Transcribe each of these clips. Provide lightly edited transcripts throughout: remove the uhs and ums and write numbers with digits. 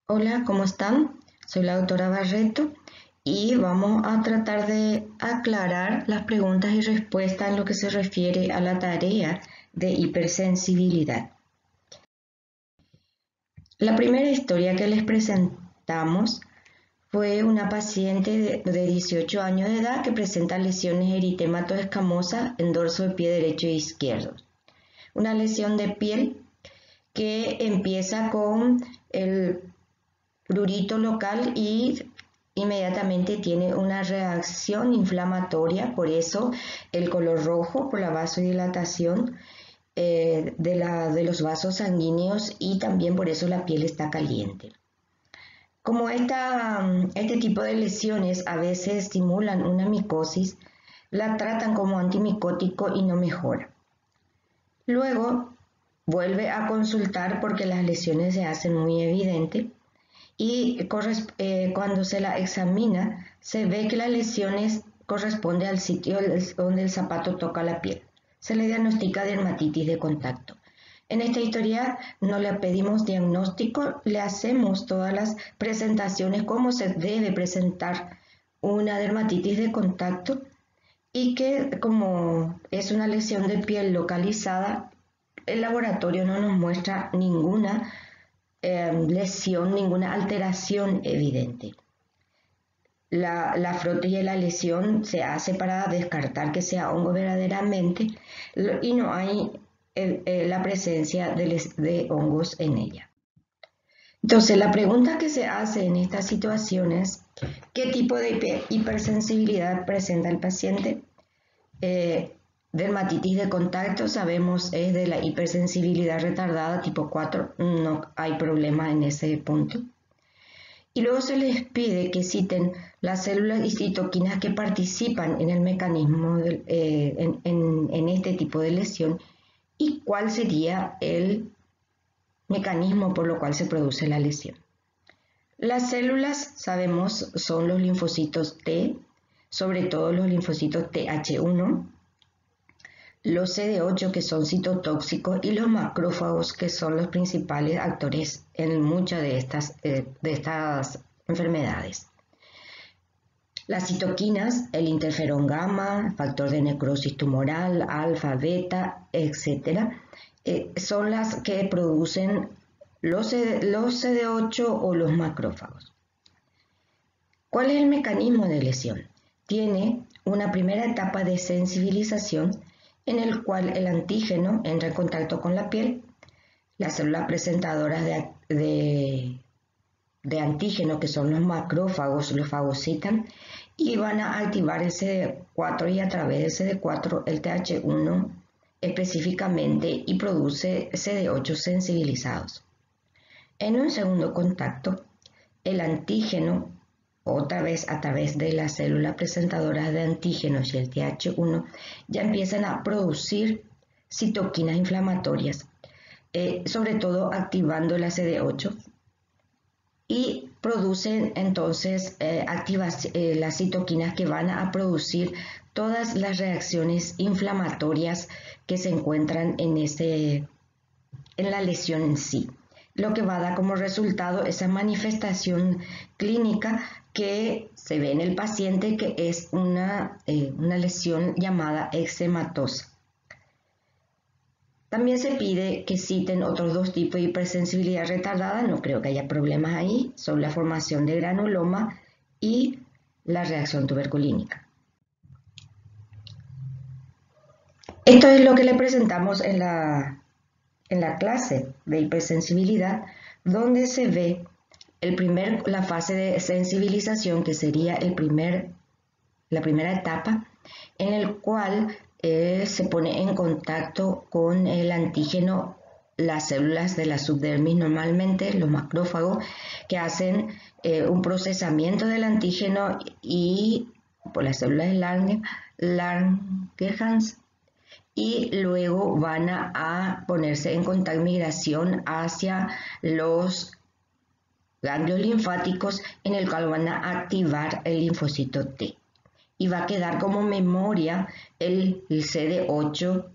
Hola, ¿cómo están? Soy la doctora Barreto y vamos a tratar de aclarar las preguntas y respuestas en lo que se refiere a la tarea de hipersensibilidad. La primera historia que les presentamos fue una paciente de 18 años de edad que presenta lesiones eritematoescamosas en dorso de pie derecho e izquierdo. Una lesión de piel que empieza con el prurito local y inmediatamente tiene una reacción inflamatoria, por eso el color rojo, por la vasodilatación de los vasos sanguíneos, y también por eso la piel está caliente. Como este tipo de lesiones a veces estimulan una micosis, la tratan como antimicótico y no mejora. Luego vuelve a consultar porque las lesiones se hacen muy evidentes y cuando se la examina se ve que las lesiones corresponden al sitio donde el zapato toca la piel. Se le diagnostica dermatitis de contacto. En esta historia no le pedimos diagnóstico, le hacemos todas las presentaciones, cómo se debe presentar una dermatitis de contacto, y que como es una lesión de piel localizada, el laboratorio no nos muestra ninguna lesión, ninguna alteración evidente. La frotis de la lesión se hace para descartar que sea hongo verdaderamente y no hay la presencia de hongos en ella. Entonces, la pregunta que se hace en estas situaciones: ¿qué tipo de hipersensibilidad presenta el paciente? Dermatitis de contacto, sabemos, es de la hipersensibilidad retardada tipo 4, no hay problema en ese punto. Y luego se les pide que citen las células y citoquinas que participan en el mecanismo en este tipo de lesión, y cuál sería el mecanismo por lo cual se produce la lesión. Las células, sabemos, son los linfocitos T, sobre todo los linfocitos Th1, los CD8, que son citotóxicos, y los macrófagos, que son los principales actores en muchas de estas enfermedades. Las citoquinas, el interferón gamma, factor de necrosis tumoral, alfa, beta, etc., son las que producen los CD8 o los macrófagos. ¿Cuál es el mecanismo de lesión? Tiene una primera etapa de sensibilización en el cual el antígeno entra en contacto con la piel, las células presentadoras de antígeno, que son los macrófagos, los fagocitan y van a activar el CD4, y a través del CD4 el Th1 específicamente, y produce CD8 sensibilizados. En un segundo contacto, el antígeno, otra vez a través de las células presentadoras de antígenos y el Th1, ya empiezan a producir citoquinas inflamatorias, sobre todo activando la CD8, y producen entonces las citoquinas que van a producir todas las reacciones inflamatorias que se encuentran en la lesión en sí, lo que va a dar como resultado esa manifestación clínica que se ve en el paciente, que es una lesión llamada eczematosa. También se pide que citen otros dos tipos de hipersensibilidad retardada, no creo que haya problemas ahí, son la formación de granuloma y la reacción tuberculínica. Esto es lo que le presentamos en la clase de hipersensibilidad, donde se ve la fase de sensibilización, que sería la primera etapa, en el cual se pone en contacto con el antígeno las células de la subdermis, normalmente los macrófagos, que hacen un procesamiento del antígeno, y por las células de Langerhans, y luego van a ponerse en contacto, migración hacia los ganglios linfáticos, en el cual van a activar el linfocito T, y va a quedar como memoria el CD8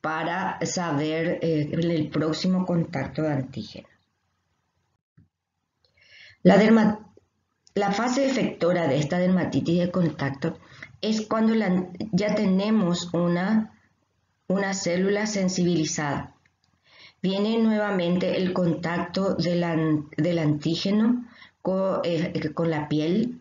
para saber el próximo contacto de antígeno. La fase efectora de esta dermatitis de contacto es cuando ya tenemos una célula sensibilizada. Viene nuevamente el contacto del antígeno con la piel,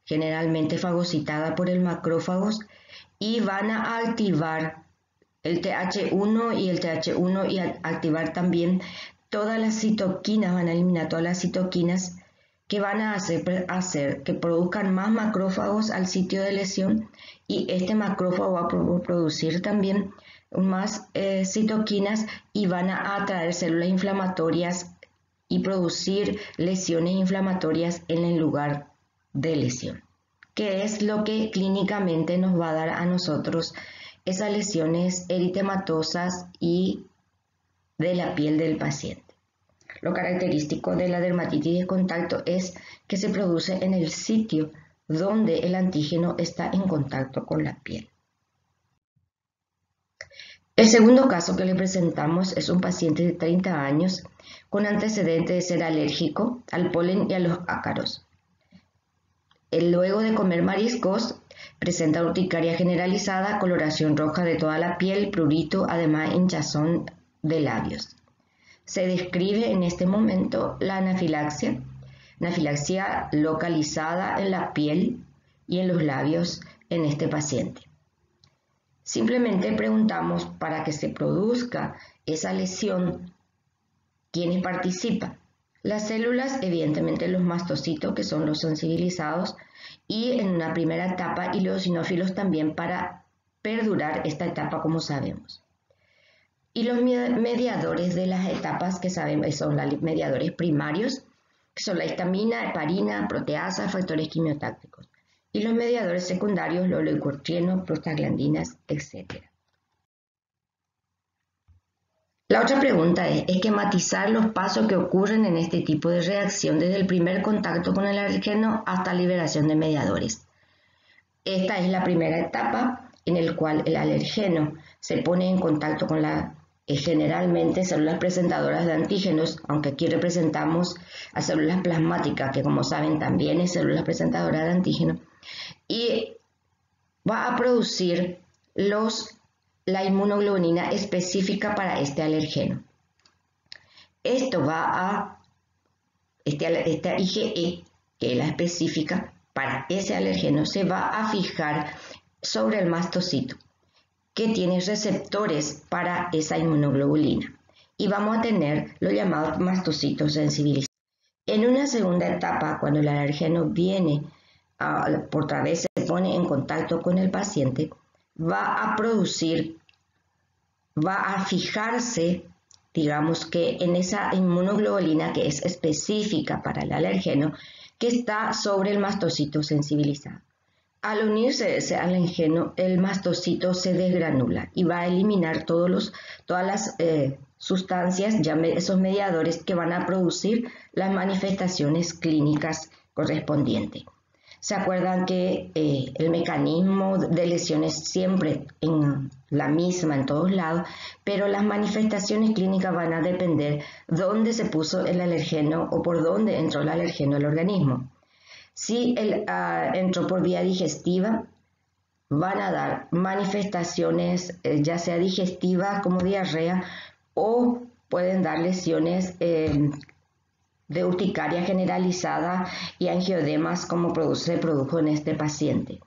generalmente fagocitada por el macrófagos, y van a activar el TH1 y el TH1 y activar también todas las citoquinas, van a eliminar todas las citoquinas que van a hacer que produzcan más macrófagos al sitio de lesión, y este macrófago va a producir también más citoquinas y van a atraer células inflamatorias y producir lesiones inflamatorias en el lugar de lesión, que es lo que clínicamente nos va a dar a nosotros esas lesiones eritematosas y de la piel del paciente. Lo característico de la dermatitis de contacto es que se produce en el sitio donde el antígeno está en contacto con la piel. El segundo caso que le presentamos es un paciente de 30 años con antecedente de ser alérgico al polen y a los ácaros. Luego de comer mariscos, presenta urticaria generalizada, coloración roja de toda la piel, prurito, además hinchazón de labios. Se describe en este momento la anafilaxia localizada en la piel y en los labios en este paciente. Simplemente preguntamos, para que se produzca esa lesión, ¿quiénes participan? Las células, evidentemente los mastocitos, que son los sensibilizados, y en una primera etapa y los eosinófilos también, para perdurar esta etapa, como sabemos. Y los mediadores de las etapas que sabemos son los mediadores primarios, que son la histamina, heparina, proteasa, factores quimiotácticos. Y los mediadores secundarios, los leucotrienos, prostaglandinas, etc. La otra pregunta es esquematizar los pasos que ocurren en este tipo de reacción desde el primer contacto con el alérgeno hasta liberación de mediadores. Esta es la primera etapa en la cual el alérgeno se pone en contacto con generalmente células presentadoras de antígenos, aunque aquí representamos a células plasmáticas, que como saben también es células presentadoras de antígenos, y va a producir la inmunoglobulina específica para este alergeno. Esto esta IgE, que es la específica para ese alergeno, se va a fijar sobre el mastocito, que tiene receptores para esa inmunoglobulina, y vamos a tener los llamados mastocitos sensibilizados. En una segunda etapa, cuando el alergeno viene por otra vez se pone en contacto con el paciente, va a fijarse, digamos que en esa inmunoglobulina que es específica para el alergeno, que está sobre el mastocito sensibilizado. Al unirse ese alergeno, el mastocito se desgranula y va a eliminar todas las sustancias, esos mediadores que van a producir las manifestaciones clínicas correspondientes. ¿Se acuerdan que el mecanismo de lesiones siempre en la misma en todos lados, pero las manifestaciones clínicas van a depender dónde se puso el alergeno o por dónde entró el alergeno al organismo? Si entró por vía digestiva, van a dar manifestaciones ya sea digestivas como diarrea, o pueden dar lesiones de urticaria generalizada y angioedemas, como se produjo en este paciente.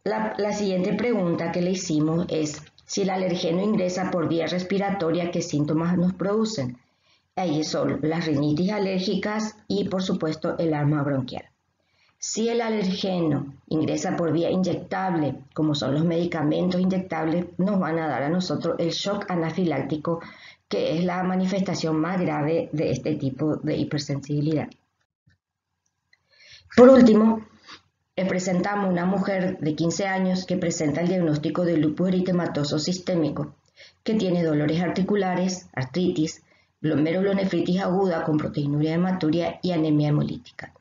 La siguiente pregunta que le hicimos es si el alergeno ingresa por vía respiratoria, ¿qué síntomas nos producen? Ahí son las rinitis alérgicas y, por supuesto, el asma bronquial. Si el alergeno ingresa por vía inyectable, como son los medicamentos inyectables, nos van a dar a nosotros el shock anafiláctico, que es la manifestación más grave de este tipo de hipersensibilidad. Por último, presentamos una mujer de 15 años que presenta el diagnóstico de lupus eritematoso sistémico, que tiene dolores articulares, artritis, glomerulonefritis aguda con proteinuria hematuria y anemia hemolítica.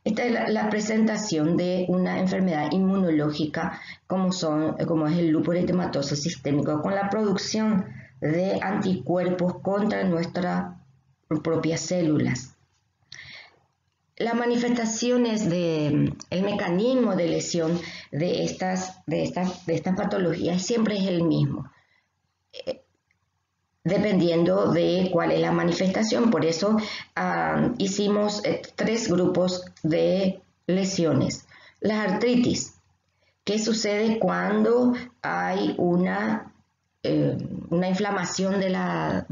Esta es la presentación de una enfermedad inmunológica como es el lupus eritematoso sistémico, con la producción de anticuerpos contra nuestras propias células. las manifestaciones el mecanismo de lesión de estas patologías siempre es el mismo, dependiendo de cuál es la manifestación. Por eso hicimos 3 grupos de lesiones. La artritis, ¿qué sucede cuando hay una inflamación de las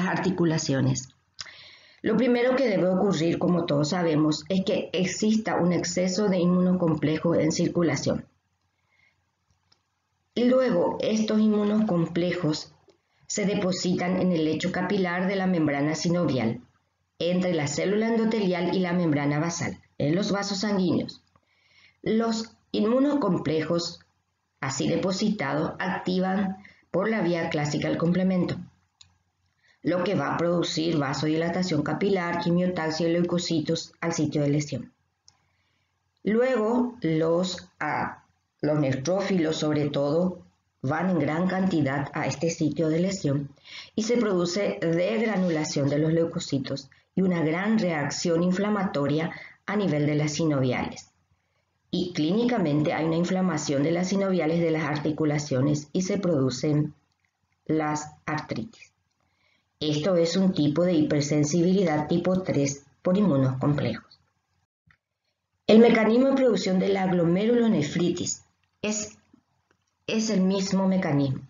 articulaciones? Lo primero que debe ocurrir, como todos sabemos, es que exista un exceso de inmunocomplejos en circulación. Y luego estos inmunocomplejos se depositan en el lecho capilar de la membrana sinovial, entre la célula endotelial y la membrana basal, en los vasos sanguíneos. Los inmunocomplejos así depositados activan por la vía clásica el complemento, lo que va a producir vasodilatación capilar, quimiotaxia y leucocitos al sitio de lesión. Luego, los neutrófilos, sobre todo, van en gran cantidad a este sitio de lesión y se produce degranulación de los leucocitos y una gran reacción inflamatoria a nivel de las sinoviales. Y clínicamente hay una inflamación de las sinoviales de las articulaciones y se producen las artritis. Esto es un tipo de hipersensibilidad tipo 3 por inmunocomplejos. El mecanismo de producción de la glomerulonefritis es el mismo mecanismo.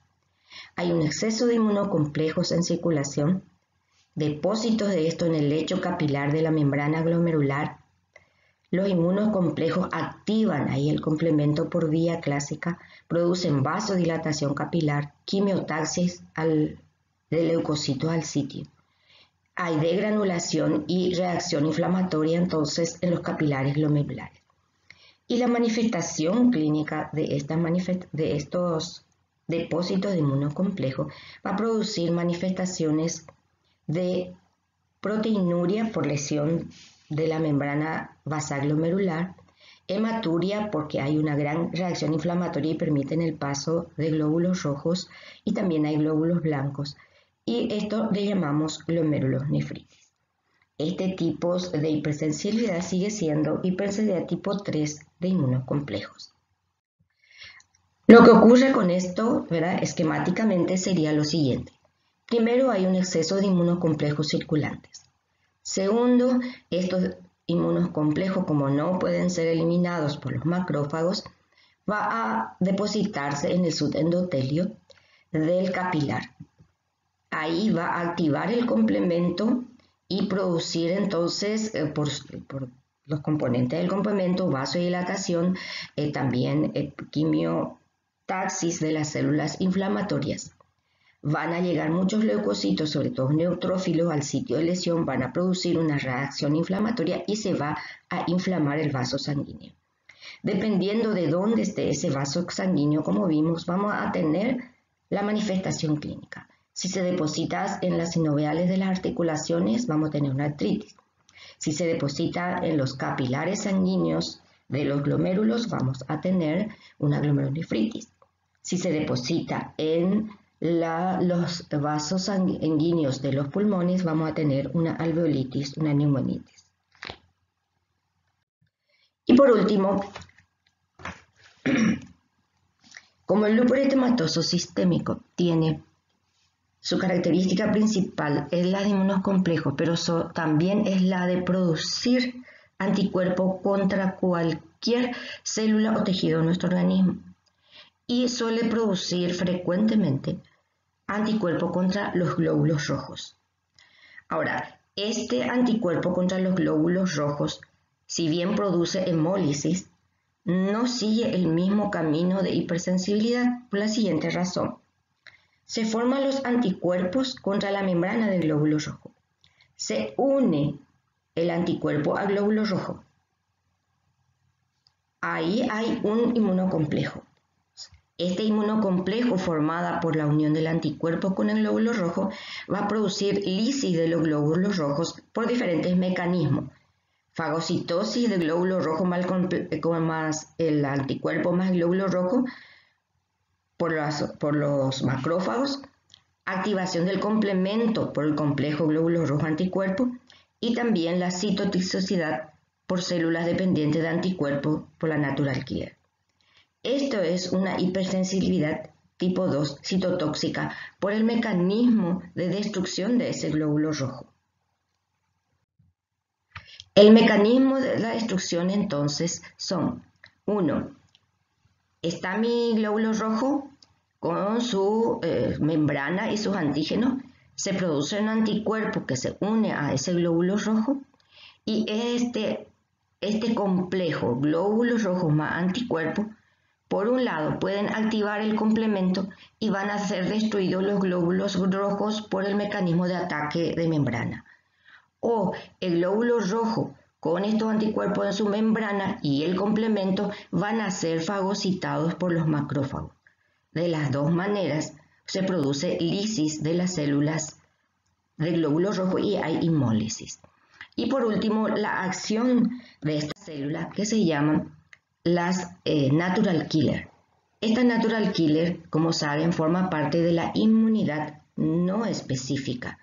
Hay un exceso de inmunocomplejos en circulación, depósitos de esto en el lecho capilar de la membrana glomerular. Los inmunocomplejos activan ahí el complemento por vía clásica, producen vasodilatación capilar, quimiotaxis de leucocitos al sitio. Hay degranulación y reacción inflamatoria entonces en los capilares glomerulares. Y la manifestación clínica de estos depósitos de inmunocomplejos va a producir manifestaciones de proteinuria por lesión de la membrana basal glomerular, hematuria porque hay una gran reacción inflamatoria y permiten el paso de glóbulos rojos y también hay glóbulos blancos. Y esto le llamamos glomerulonefritis. Este tipo de hipersensibilidad sigue siendo hipersensibilidad tipo 3 de inmunocomplejos. Lo que ocurre con esto, ¿verdad? Esquemáticamente sería lo siguiente. Primero, hay un exceso de inmunocomplejos circulantes. Segundo, estos inmunocomplejos, como no pueden ser eliminados por los macrófagos, va a depositarse en el subendotelio del capilar. Ahí va a activar el complemento y producir entonces por los componentes del complemento vasodilatación, también quimiotaxis de las células inflamatorias. Van a llegar muchos leucocitos, sobre todo neutrófilos, al sitio de lesión, van a producir una reacción inflamatoria y se va a inflamar el vaso sanguíneo. Dependiendo de dónde esté ese vaso sanguíneo, como vimos, vamos a tener la manifestación clínica. Si se deposita en las sinoviales de las articulaciones, vamos a tener una artritis. Si se deposita en los capilares sanguíneos de los glomérulos, vamos a tener una glomerulonefritis. Si se deposita en los vasos sanguíneos de los pulmones, vamos a tener una alveolitis, una neumonitis. Y por último, como el lupus eritematoso sistémico tiene su característica principal es la de inmunocomplejos, pero también es la de producir anticuerpos contra cualquier célula o tejido de nuestro organismo. Y suele producir frecuentemente anticuerpo contra los glóbulos rojos. Ahora, este anticuerpo contra los glóbulos rojos, si bien produce hemólisis, no sigue el mismo camino de hipersensibilidad por la siguiente razón. Se forman los anticuerpos contra la membrana del glóbulo rojo. Se une el anticuerpo al glóbulo rojo. Ahí hay un inmunocomplejo. Este inmunocomplejo formada por la unión del anticuerpo con el glóbulo rojo va a producir lisis de los glóbulos rojos por diferentes mecanismos. Fagocitosis del glóbulo rojo más el anticuerpo más el glóbulo rojo por los macrófagos, activación del complemento por el complejo glóbulo rojo anticuerpo y también la citotoxicidad por células dependientes de anticuerpos por la natural killer. Esto es una hipersensibilidad tipo 2 citotóxica por el mecanismo de destrucción de ese glóbulo rojo. El mecanismo de la destrucción entonces son 1. Está mi glóbulo rojo con su membrana y sus antígenos, se produce un anticuerpo que se une a ese glóbulo rojo y este complejo glóbulos rojos más anticuerpos, por un lado pueden activar el complemento y van a ser destruidos los glóbulos rojos por el mecanismo de ataque de membrana. O el glóbulo rojo con estos anticuerpos en su membrana y el complemento van a ser fagocitados por los macrófagos. De las dos maneras se produce lisis de las células del glóbulo rojo y hay hemólisis. Y por último, la acción de estas células que se llaman las natural killer. Esta natural killer, como saben, forma parte de la inmunidad no específica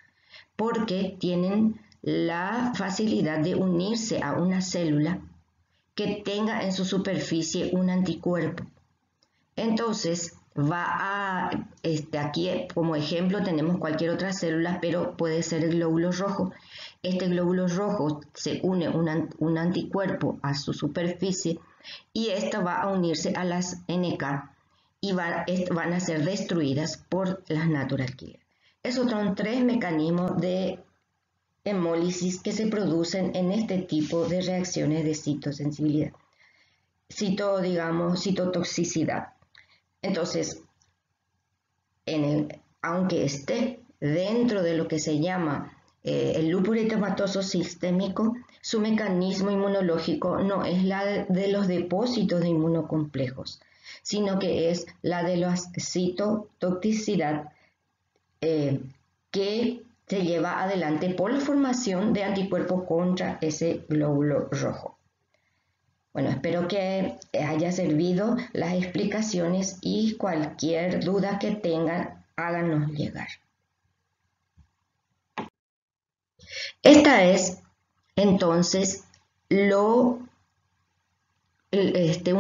porque tienen la facilidad de unirse a una célula que tenga en su superficie un anticuerpo. Entonces, aquí como ejemplo tenemos cualquier otra célula, pero puede ser el glóbulo rojo. Este glóbulo rojo se une un anticuerpo a su superficie y esto va a unirse a las NK y van a ser destruidas por las natural killer. Esos son 3 mecanismos de hemólisis que se producen en este tipo de reacciones de citosensibilidad, citotoxicidad. Entonces, aunque esté dentro de lo que se llama el lúpulo eritematoso sistémico, su mecanismo inmunológico no es la de los depósitos de inmunocomplejos, sino que es la de la citotoxicidad que se lleva adelante por la formación de anticuerpos contra ese glóbulo rojo. Bueno, espero que haya servido las explicaciones y cualquier duda que tengan, háganos llegar. Esta es entonces un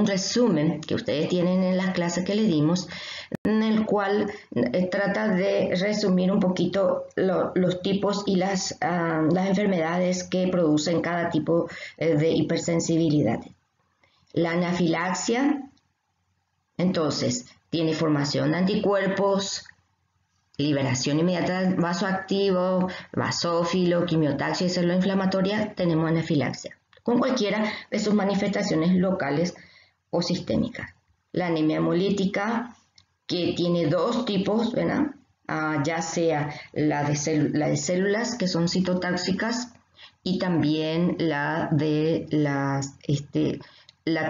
resumen que ustedes tienen en las clases que le dimos, en el cual trata de resumir un poquito los tipos y las enfermedades que producen cada tipo de hipersensibilidad. La anafilaxia, entonces, tiene formación de anticuerpos, liberación inmediata de vasoactivo, basófilo, quimiotaxia y célula inflamatoria, tenemos anafilaxia, con cualquiera de sus manifestaciones locales o sistémicas. La anemia hemolítica, que tiene 2 tipos, ¿verdad? Ya sea la de células que son citotóxicas y también la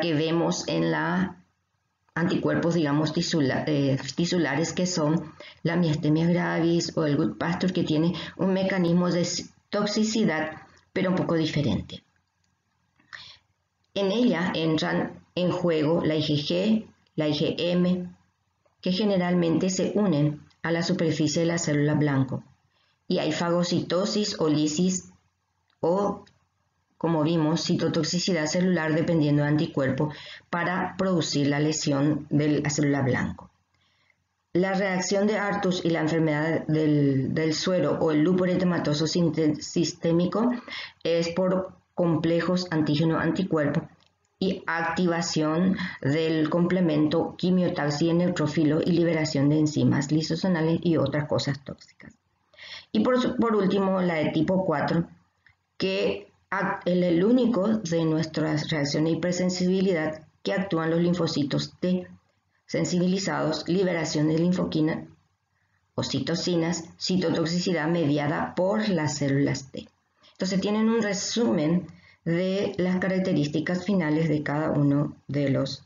que vemos en la anticuerpos, digamos, tisulares, que son la miastenia gravis o el Goodpasture, que tiene un mecanismo de toxicidad, pero un poco diferente. En ella entran en juego la IgG, la IgM, que generalmente se unen a la superficie de la célula blanco. Y hay fagocitosis o lisis o, como vimos, citotoxicidad celular dependiendo de anticuerpo para producir la lesión de la célula blanco. La reacción de Artus y la enfermedad del suero o el lúpulo eritematoso sistémico es por complejos antígeno-anticuerpo y activación del complemento quimiotaxia en neutrófilo y liberación de enzimas lisosonales y otras cosas tóxicas. Y por último, la de tipo 4, que es el único de nuestras reacciones de hipersensibilidad que actúan los linfocitos T sensibilizados, liberación de linfoquina o citocinas, citotoxicidad mediada por las células T. Entonces tienen un resumen de las características finales de cada uno de los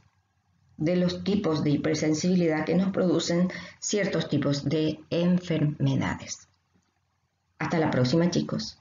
tipos de hipersensibilidad que nos producen ciertos tipos de enfermedades. Hasta la próxima, chicos.